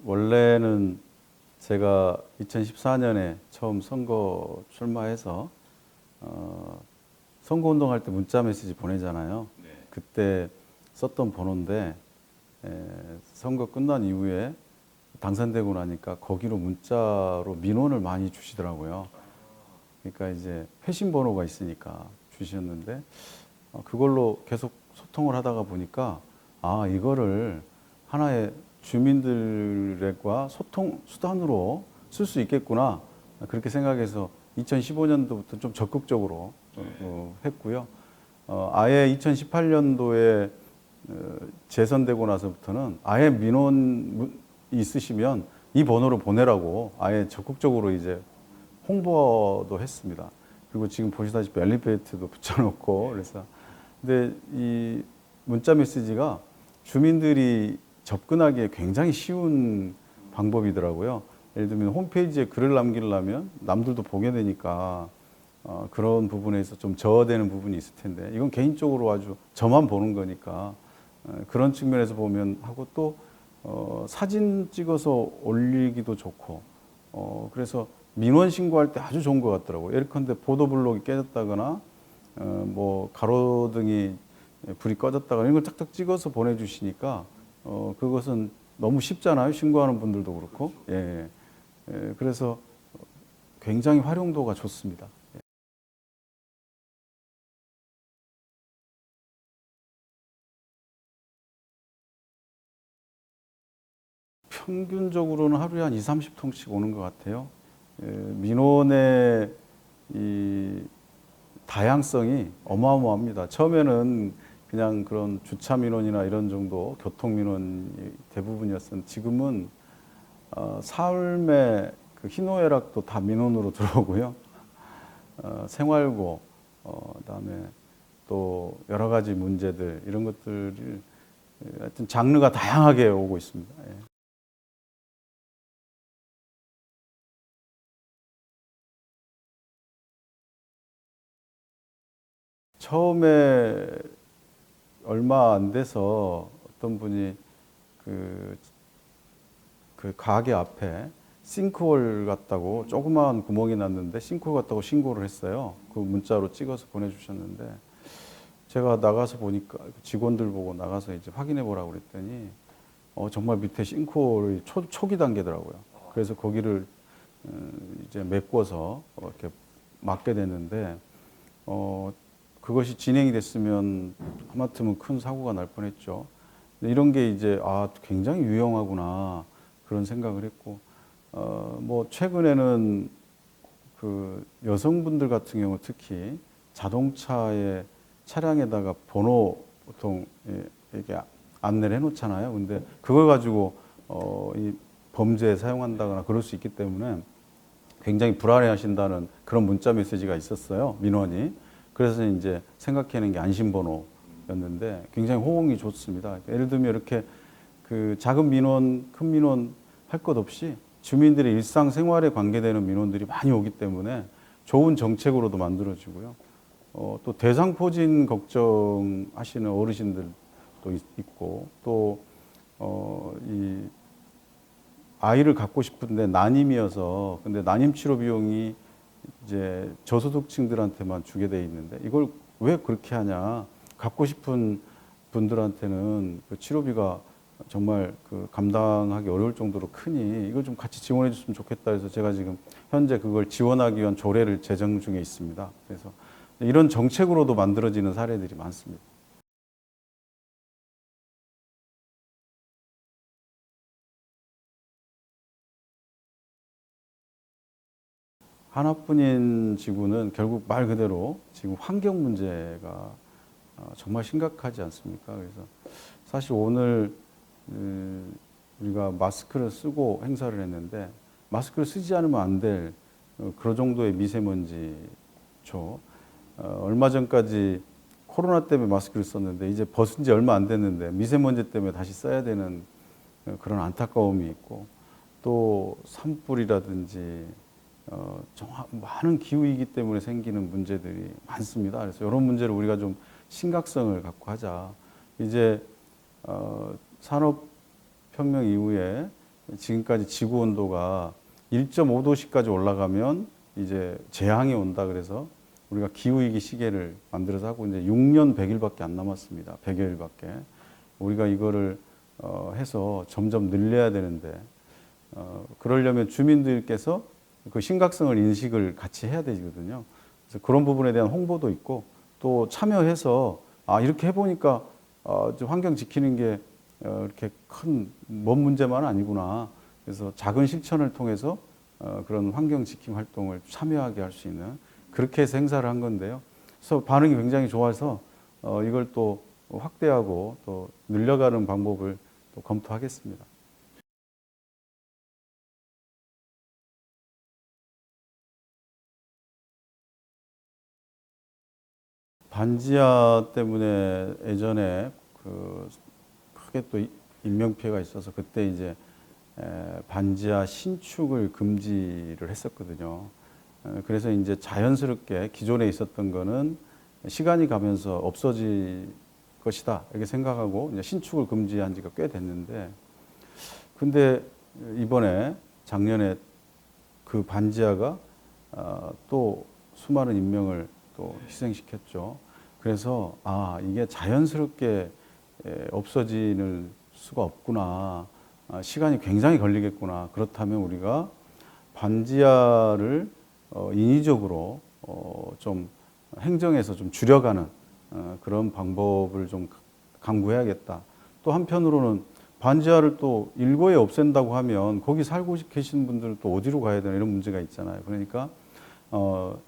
원래는 제가 2014년에 처음 선거 출마해서 선거운동할 때 문자 메시지 보내잖아요. 네. 그때 썼던 번호인데 선거 끝난 이후에 당선되고 나니까 거기로 문자로 민원을 많이 주시더라고요. 그러니까 이제 회신 번호가 있으니까 주셨는데 그걸로 계속 소통을 하다가 보니까 아, 이거를 하나의 주민들과 소통 수단으로 쓸 수 있겠구나, 그렇게 생각해서 2015년도부터 좀 적극적으로 했고요. 아예 2018년도에 재선되고 나서부터는 아예 민원이 있으시면 이 번호로 보내라고 아예 적극적으로 이제 홍보도 했습니다. 그리고 지금 보시다시피 엘리베이터도 붙여놓고 그래서 근데 이 문자 메시지가 주민들이 접근하기에 굉장히 쉬운 방법이더라고요. 예를 들면 홈페이지에 글을 남기려면 남들도 보게 되니까 그런 부분에서 좀 저하되는 부분이 있을 텐데 이건 개인적으로 아주 저만 보는 거니까 그런 측면에서 보면 하고 또 사진 찍어서 올리기도 좋고 그래서 민원 신고할 때 아주 좋은 것 같더라고요. 예컨대 보도블록이 깨졌다거나 뭐 가로등이 불이 꺼졌다거나 이런 걸 짝짝 찍어서 보내주시니까 그것은 너무 쉽잖아요. 신고하는 분들도 그렇고. 예. 그래서 굉장히 활용도가 좋습니다. 평균적으로는 하루에 한 2, 30통씩 오는 것 같아요. 민원의 이 다양성이 어마어마합니다. 처음에는 그냥 그런 주차 민원이나 이런 정도 교통 민원이 대부분이었었는데 지금은 삶의 그 희노애락도 다 민원으로 들어오고요. 생활고, 그다음에 또 여러 가지 문제들 이런 것들이 하여튼 장르가 다양하게 오고 있습니다. 예. 처음에 얼마 안 돼서 어떤 분이 그, 그 가게 앞에 싱크홀 같다고 조그마한 구멍이 났는데 싱크홀 같다고 신고를 했어요. 그 문자로 찍어서 보내주셨는데 제가 나가서 보니까 직원들 보고 나가서 이제 확인해 보라고 그랬더니 정말 밑에 싱크홀이 초기 단계더라고요. 그래서 거기를 이제 메꿔서 이렇게 막게 됐는데 그것이 진행이 됐으면 하마터면 큰 사고가 날 뻔했죠. 근데 이런 게 이제 굉장히 유용하구나 그런 생각을 했고 뭐 최근에는 그 여성분들 같은 경우 특히 자동차에 차량에다가 번호 보통 이렇게 안내를 해놓잖아요. 근데 그걸 가지고 이 범죄에 사용한다거나 그럴 수 있기 때문에 굉장히 불안해하신다는 그런 문자 메시지가 있었어요. 민원이. 그래서 이제 생각해낸 게 안심번호였는데 굉장히 호응이 좋습니다. 예를 들면 이렇게 그 작은 민원, 큰 민원 할 것 없이 주민들의 일상생활에 관계되는 민원들이 많이 오기 때문에 좋은 정책으로도 만들어지고요. 또 대상포진 걱정하시는 어르신들도 있고 또 이 아이를 갖고 싶은데 난임이어서 근데 난임 치료 비용이 이제 저소득층들한테만 주게 돼 있는데 이걸 왜 그렇게 하냐? 갖고 싶은 분들한테는 그 치료비가 정말 그 감당하기 어려울 정도로 크니 이걸 좀 같이 지원해 줬으면 좋겠다 해서 제가 지금 현재 그걸 지원하기 위한 조례를 제정 중에 있습니다. 그래서 이런 정책으로도 만들어지는 사례들이 많습니다. 하나뿐인 지구는 결국 말 그대로 지금 환경 문제가 정말 심각하지 않습니까? 그래서 사실 오늘 우리가 마스크를 쓰고 행사를 했는데 마스크를 쓰지 않으면 안 될 그런 정도의 미세먼지죠. 얼마 전까지 코로나 때문에 마스크를 썼는데 이제 벗은 지 얼마 안 됐는데 미세먼지 때문에 다시 써야 되는 그런 안타까움이 있고 또 산불이라든지 많은 기후이기 때문에 생기는 문제들이 많습니다. 그래서 이런 문제를 우리가 좀 심각성을 갖고 하자. 이제 산업혁명 이후에 지금까지 지구 온도가 1.5도씨까지 올라가면 이제 재앙이 온다 그래서 우리가 기후위기 시계를 만들어서 하고 이제 6년 100일밖에 안 남았습니다. 100여일밖에. 우리가 이거를 해서 점점 늘려야 되는데 그러려면 주민들께서 그 심각성을 인식을 같이 해야 되거든요. 그래서 그런 부분에 대한 홍보도 있고 또 참여해서 이렇게 해보니까 좀 환경 지키는 게 이렇게 큰 먼 문제만 아니구나. 그래서 작은 실천을 통해서 그런 환경 지킴 활동을 참여하게 할 수 있는 그렇게 해서 행사를 한 건데요. 그래서 반응이 굉장히 좋아서 이걸 또 확대하고 또 늘려가는 방법을 또 검토하겠습니다. 반지하 때문에 예전에 그 크게 또 인명 피해가 있어서 그때 이제 반지하 신축을 금지를 했었거든요. 그래서 이제 자연스럽게 기존에 있었던 거는 시간이 가면서 없어질 것이다 이렇게 생각하고 이제 신축을 금지한 지가 꽤 됐는데, 근데 이번에 작년에 그 반지하가 또 수많은 인명을 또 희생시켰죠. 그래서 이게 자연스럽게 없어지는 수가 없구나. 시간이 굉장히 걸리겠구나. 그렇다면 우리가 반지하를 인위적으로 좀 행정에서 좀 줄여가는 그런 방법을 좀 강구해야겠다. 또 한편으로는 반지하를 또 일거에 없앤다고 하면 거기 살고 계신 분들은 또 어디로 가야 되나 이런 문제가 있잖아요. 그러니까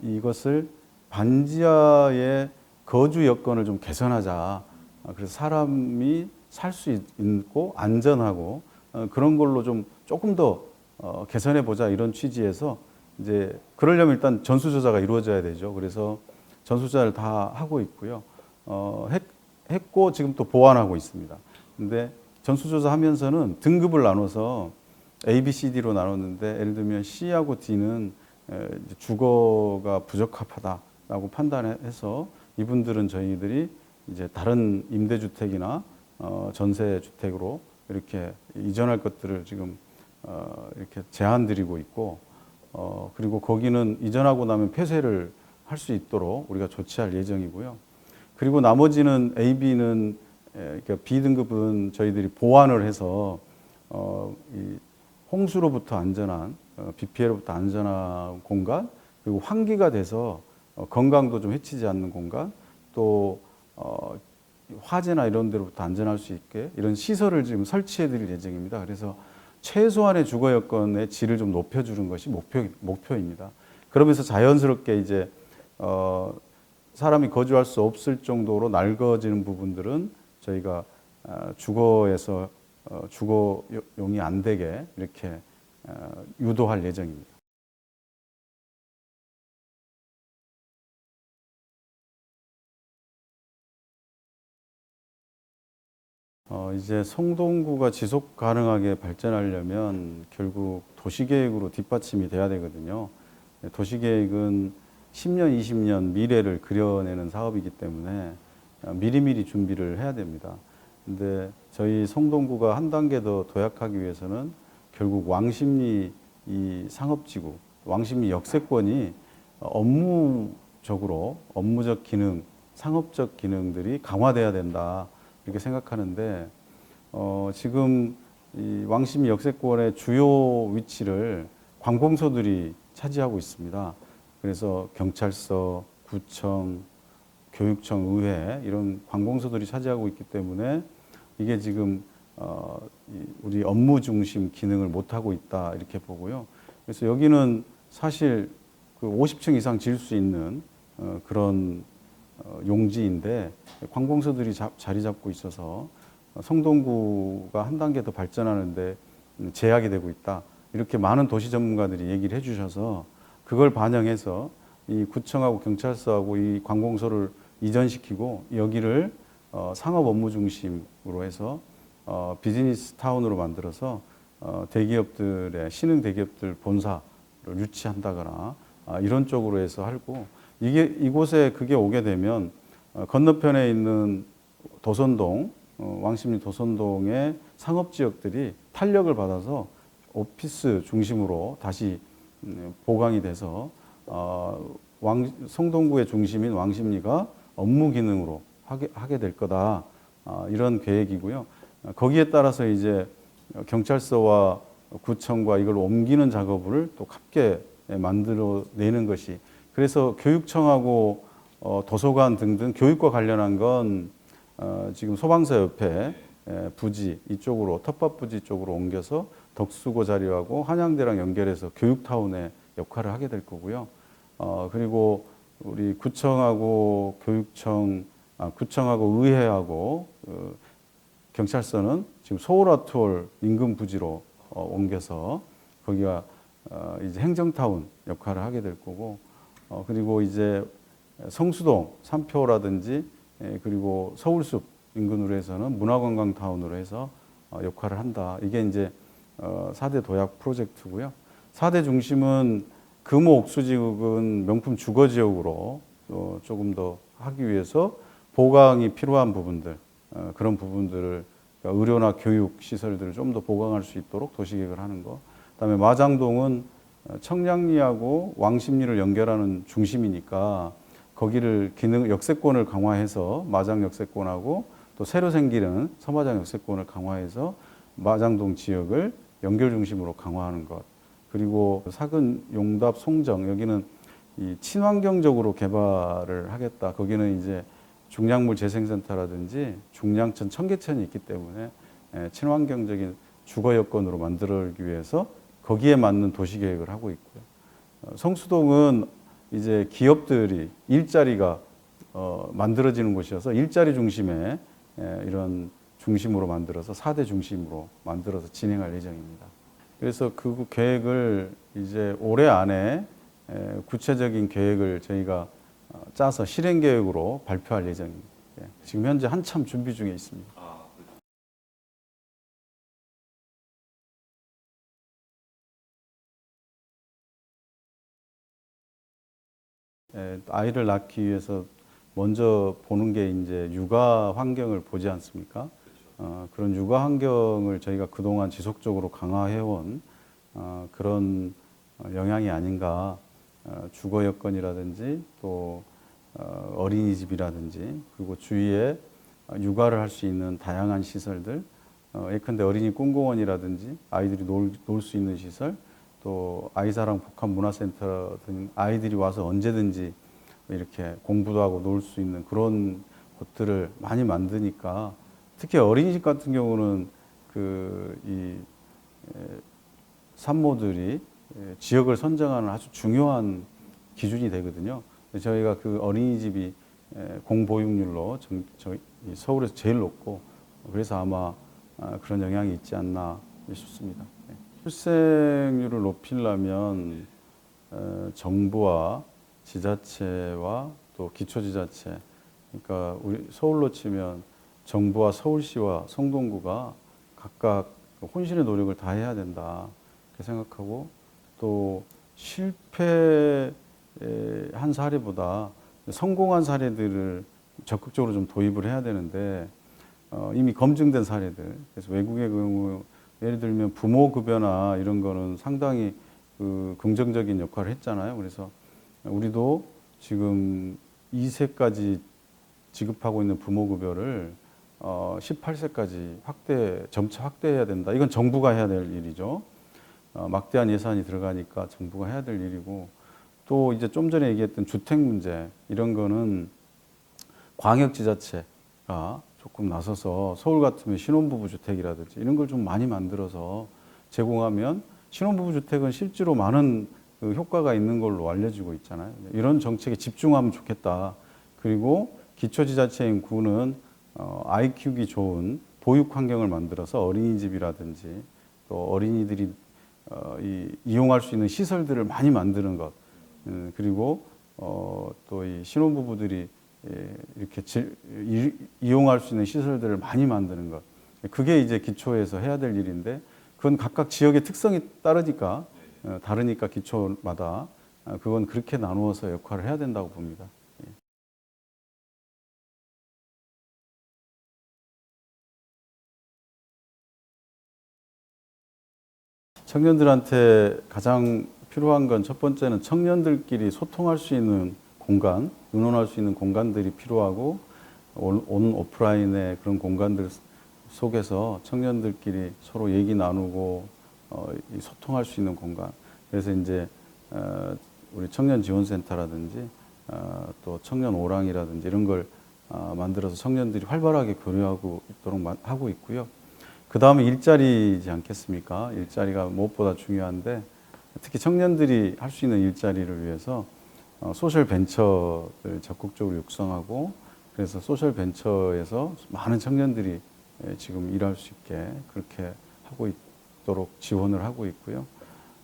이것을 반지하의 거주 여건을 좀 개선하자. 그래서 사람이 살 수 있고 안전하고 그런 걸로 좀 조금 더 개선해 보자 이런 취지에서 이제 그러려면 일단 전수조사가 이루어져야 되죠. 그래서 전수조사를 다 하고 있고요. 했고 지금 또 보완하고 있습니다. 근데 전수조사 하면서는 등급을 나눠서 A, B, C, D로 나눴는데 예를 들면 C하고 D는 주거가 부적합하다라고 판단해서 이분들은 저희들이 이제 다른 임대주택이나 전세주택으로 이렇게 이전할 것들을 지금 이렇게 제안 드리고 있고, 그리고 거기는 이전하고 나면 폐쇄를 할 수 있도록 우리가 조치할 예정이고요. 그리고 나머지는 A, B는 그러니까 B등급은 저희들이 보완을 해서 이 홍수로부터 안전한 비 피해로부터 안전한 공간, 그리고 환기가 돼서 건강도 좀 해치지 않는 공간, 또 화재나 이런 데로부터 안전할 수 있게 이런 시설을 지금 설치해 드릴 예정입니다. 그래서 최소한의 주거 여건의 질을 좀 높여주는 것이 목표입니다. 그러면서 자연스럽게 이제 사람이 거주할 수 없을 정도로 낡아지는 부분들은 저희가 주거에서 주거용이 안 되게 이렇게 유도할 예정입니다. 이제 성동구가 지속 가능하게 발전하려면 결국 도시계획으로 뒷받침이 돼야 되거든요. 도시계획은 10년, 20년 미래를 그려내는 사업이기 때문에 미리미리 준비를 해야 됩니다. 근데 저희 성동구가 한 단계 더 도약하기 위해서는 결국 왕십리 이 상업지구, 왕십리 역세권이 업무적 기능, 상업적 기능들이 강화돼야 된다. 이렇게 생각하는데, 지금 이 왕십리 역세권의 주요 위치를 관공서들이 차지하고 있습니다. 그래서 경찰서, 구청, 교육청, 의회 이런 관공서들이 차지하고 있기 때문에 이게 지금 우리 업무 중심 기능을 못 하고 있다 이렇게 보고요. 그래서 여기는 사실 그 50층 이상 지을 수 있는 그런 용지인데 관공서들이 자리 잡고 있어서 성동구가 한 단계 더 발전하는데 제약이 되고 있다. 이렇게 많은 도시 전문가들이 얘기를 해주셔서 그걸 반영해서 이 구청하고 경찰서하고 이 관공서를 이전시키고 여기를 상업 업무 중심으로 해서 비즈니스 타운으로 만들어서 대기업들의 신흥 대기업들 본사를 유치한다거나 이런 쪽으로 해서 하고, 이곳에 그게 오게 되면 건너편에 있는 도선동, 왕십리 도선동의 상업 지역들이 탄력을 받아서 오피스 중심으로 다시 보강이 돼서 성동구의 중심인 왕십리가 업무 기능으로 하게 될 거다. 이런 계획이고요. 거기에 따라서 이제 경찰서와 구청과 이걸 옮기는 작업을 또 함께 만들어내는 것이, 그래서 교육청하고 도서관 등등 교육과 관련한 건 지금 소방서 옆에 부지 이쪽으로, 텃밭 부지 쪽으로 옮겨서 덕수고 자리하고 한양대랑 연결해서 교육타운의 역할을 하게 될 거고요. 그리고 우리 구청하고 구청하고 의회하고 경찰서는 지금 서울아트홀 인근 부지로 옮겨서 거기가 이제 행정타운 역할을 하게 될 거고, 그리고 이제 성수동, 삼표라든지 그리고 서울숲 인근으로 해서는 문화관광타운으로 해서 역할을 한다. 이게 이제 4대 도약 프로젝트고요. 4대 중심은 금호 옥수지역은 명품 주거지역으로 조금 더 하기 위해서 보강이 필요한 부분들, 그런 부분들을, 그러니까 의료나 교육 시설들을 좀 더 보강할 수 있도록 도시계획을 하는 거. 그다음에 마장동은 청량리하고 왕십리를 연결하는 중심이니까 거기를 역세권을 강화해서 마장 역세권하고 또 새로 생기는 서마장 역세권을 강화해서 마장동 지역을 연결 중심으로 강화하는 것. 그리고 사근, 용답, 송정 여기는 이 친환경적으로 개발을 하겠다. 거기는 이제 중량물 재생센터라든지 중량천, 청계천이 있기 때문에 친환경적인 주거 여건으로 만들기 위해서 거기에 맞는 도시 계획을 하고 있고요. 성수동은 이제 기업들이 일자리가 만들어지는 곳이어서 일자리 중심의 이런 중심으로 만들어서 4대 중심으로 만들어서 진행할 예정입니다. 그래서 그 계획을 이제 올해 안에 구체적인 계획을 저희가 짜서 실행 계획으로 발표할 예정입니다. 지금 현재 한참 준비 중에 있습니다. 아이를 낳기 위해서 먼저 보는 게 이제 육아 환경을 보지 않습니까? 그런 육아 환경을 저희가 그동안 지속적으로 강화해온 그런 영향이 아닌가. 주거 여건이라든지 또 어린이집이라든지 그리고 주위에 육아를 할 수 있는 다양한 시설들, 예컨대 어린이 꿈공원이라든지 아이들이 놀 수 있는 시설, 또 아이사랑 복합문화센터 등 아이들이 와서 언제든지 이렇게 공부도 하고 놀 수 있는 그런 곳들을 많이 만드니까, 특히 어린이집 같은 경우는 이 산모들이 지역을 선정하는 아주 중요한 기준이 되거든요. 저희가 그 어린이집이 공보육률로 서울에서 제일 높고, 그래서 아마 그런 영향이 있지 않나 싶습니다. 출생률을 높이려면 정부와 지자체와 또 기초지자체, 그러니까 우리 서울로 치면 정부와 서울시와 성동구가 각각 혼신의 노력을 다해야 된다 이렇게 생각하고, 또 실패한 사례보다 성공한 사례들을 적극적으로 좀 도입을 해야 되는데, 이미 검증된 사례들, 그래서 외국의 경우 예를 들면 부모급여나 이런 거는 상당히 긍정적인 역할을 했잖아요. 그래서 우리도 지금 2세까지 지급하고 있는 부모급여를 18세까지 점차 확대해야 된다. 이건 정부가 해야 될 일이죠. 막대한 예산이 들어가니까 정부가 해야 될 일이고, 또 이제 좀 전에 얘기했던 주택 문제, 이런 거는 광역지자체가 조금 나서서 서울 같으면 신혼부부 주택이라든지 이런 걸 좀 많이 만들어서 제공하면, 신혼부부 주택은 실제로 많은 효과가 있는 걸로 알려지고 있잖아요. 이런 정책에 집중하면 좋겠다. 그리고 기초지자체인 구는 아이 키우기 좋은 보육 환경을 만들어서 어린이집이라든지 또 어린이들이 이용할 수 있는 시설들을 많이 만드는 것, 그리고 또 이 신혼부부들이 이렇게 이용할 수 있는 시설들을 많이 만드는 것, 그게 이제 기초에서 해야 될 일인데, 그건 각각 지역의 특성이 다르니까 기초마다 그건 그렇게 나누어서 역할을 해야 된다고 봅니다. 청년들한테 가장 필요한 건 첫 번째는 청년들끼리 소통할 수 있는 공간, 의논할 수 있는 공간들이 필요하고 온 오프라인의 그런 공간들 속에서 청년들끼리 서로 얘기 나누고 소통할 수 있는 공간. 그래서 이제 우리 청년 지원센터라든지 또 청년 오랑이라든지 이런 걸 만들어서 청년들이 활발하게 교류하고 있도록 하고 있고요. 그 다음에 일자리지 않겠습니까? 일자리가 무엇보다 중요한데 특히 청년들이 할 수 있는 일자리를 위해서 소셜 벤처를 적극적으로 육성하고 그래서 소셜 벤처에서 많은 청년들이 지금 일할 수 있게 그렇게 하고 있도록 지원을 하고 있고요.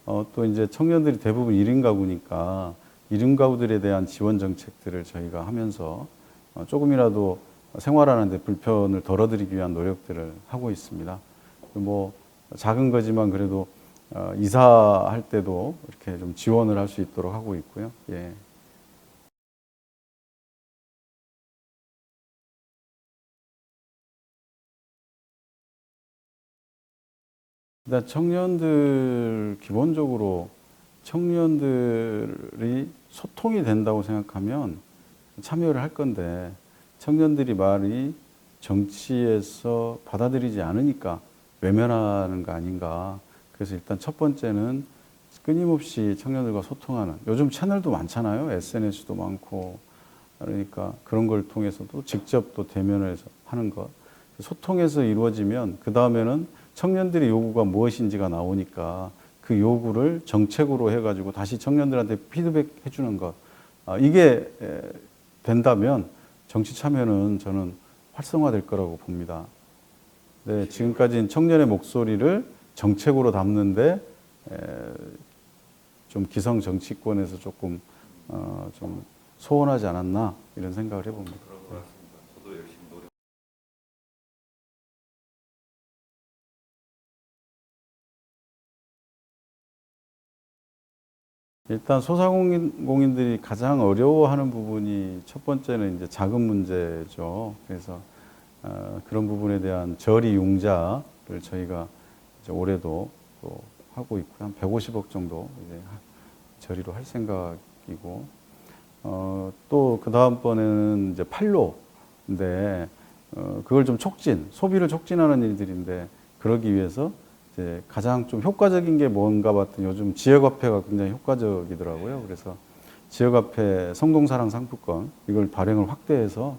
또 이제 청년들이 대부분 1인 가구니까 1인 가구들에 대한 지원 정책들을 저희가 하면서 조금이라도 생활하는데 불편을 덜어드리기 위한 노력들을 하고 있습니다. 뭐 작은 거지만 그래도 이사할 때도 이렇게 좀 지원을 할 수 있도록 하고 있고요. 예. 일단 청년들 기본적으로 청년들이 소통이 된다고 생각하면 참여를 할 건데 청년들이 말이 정치에서 받아들이지 않으니까 외면하는 거 아닌가. 그래서 일단 첫 번째는 끊임없이 청년들과 소통하는 요즘 채널도 많잖아요. SNS도 많고 그러니까 그런 걸 통해서도 직접 또 대면을 해서 하는 것. 소통해서 이루어지면 그 다음에는 청년들의 요구가 무엇인지가 나오니까 그 요구를 정책으로 해가지고 다시 청년들한테 피드백 해주는 것. 이게 된다면 정치 참여는 저는 활성화될 거라고 봅니다. 네, 지금까지는 청년의 목소리를 정책으로 담는데 좀 기성 정치권에서 조금 좀 소원하지 않았나 이런 생각을 해봅니다. 저도 열심히 노력. 일단 소상공인들이 가장 어려워하는 부분이 첫 번째는 이제 자금 문제죠. 그래서 그런 부분에 대한 저리 융자를 저희가 이제 올해도 또 하고 있고 한 150억 정도 이제 저리로 할 생각이고 또 그 다음번에는 이제 판로인데 그걸 좀 소비를 촉진하는 일들인데 그러기 위해서 이제 가장 좀 효과적인 게 뭔가 봤더니 요즘 지역화폐가 굉장히 효과적이더라고요. 그래서 지역화폐 성동사랑 상품권 이걸 발행을 확대해서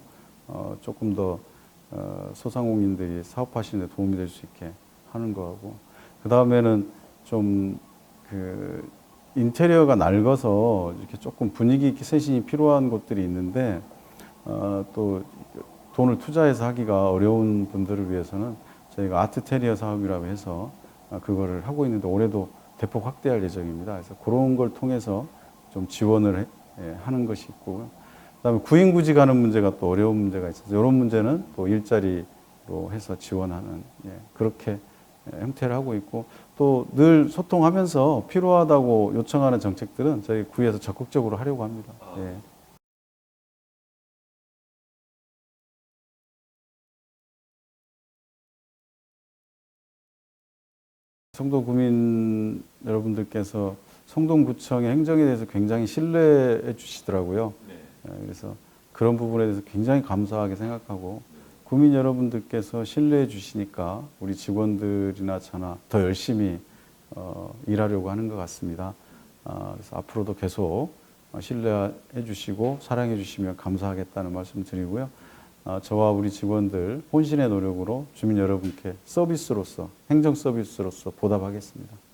조금 더 소상공인들이 사업하시는 데 도움이 될 수 있게 하는 거하고 그 다음에는 좀 그 인테리어가 낡아서 이렇게 조금 분위기 있게 세신이 필요한 곳들이 있는데 또 돈을 투자해서 하기가 어려운 분들을 위해서는 저희가 아트테리어 사업이라고 해서 그거를 하고 있는데 올해도 대폭 확대할 예정입니다. 그래서 그런 걸 통해서 좀 지원을 하는 것이 있고 그다음에 구인구직 하는 문제가 또 어려운 문제가 있어서 이런 문제는 또 일자리로 해서 지원하는 그렇게 형태를 하고 있고 또 늘 소통하면서 필요하다고 요청하는 정책들은 저희 구에서 적극적으로 하려고 합니다. 예. 송도구민 여러분들께서 송동구청의 행정에 대해서 굉장히 신뢰해 주시더라고요. 그래서 그런 부분에 대해서 굉장히 감사하게 생각하고 구민 여러분들께서 신뢰해 주시니까 우리 직원들이나 저나 더 열심히 일하려고 하는 것 같습니다. 그래서 앞으로도 계속 신뢰해 주시고 사랑해 주시면 감사하겠다는 말씀 드리고요. 저와 우리 직원들 혼신의 노력으로 주민 여러분께 서비스로서 행정 서비스로서 보답하겠습니다.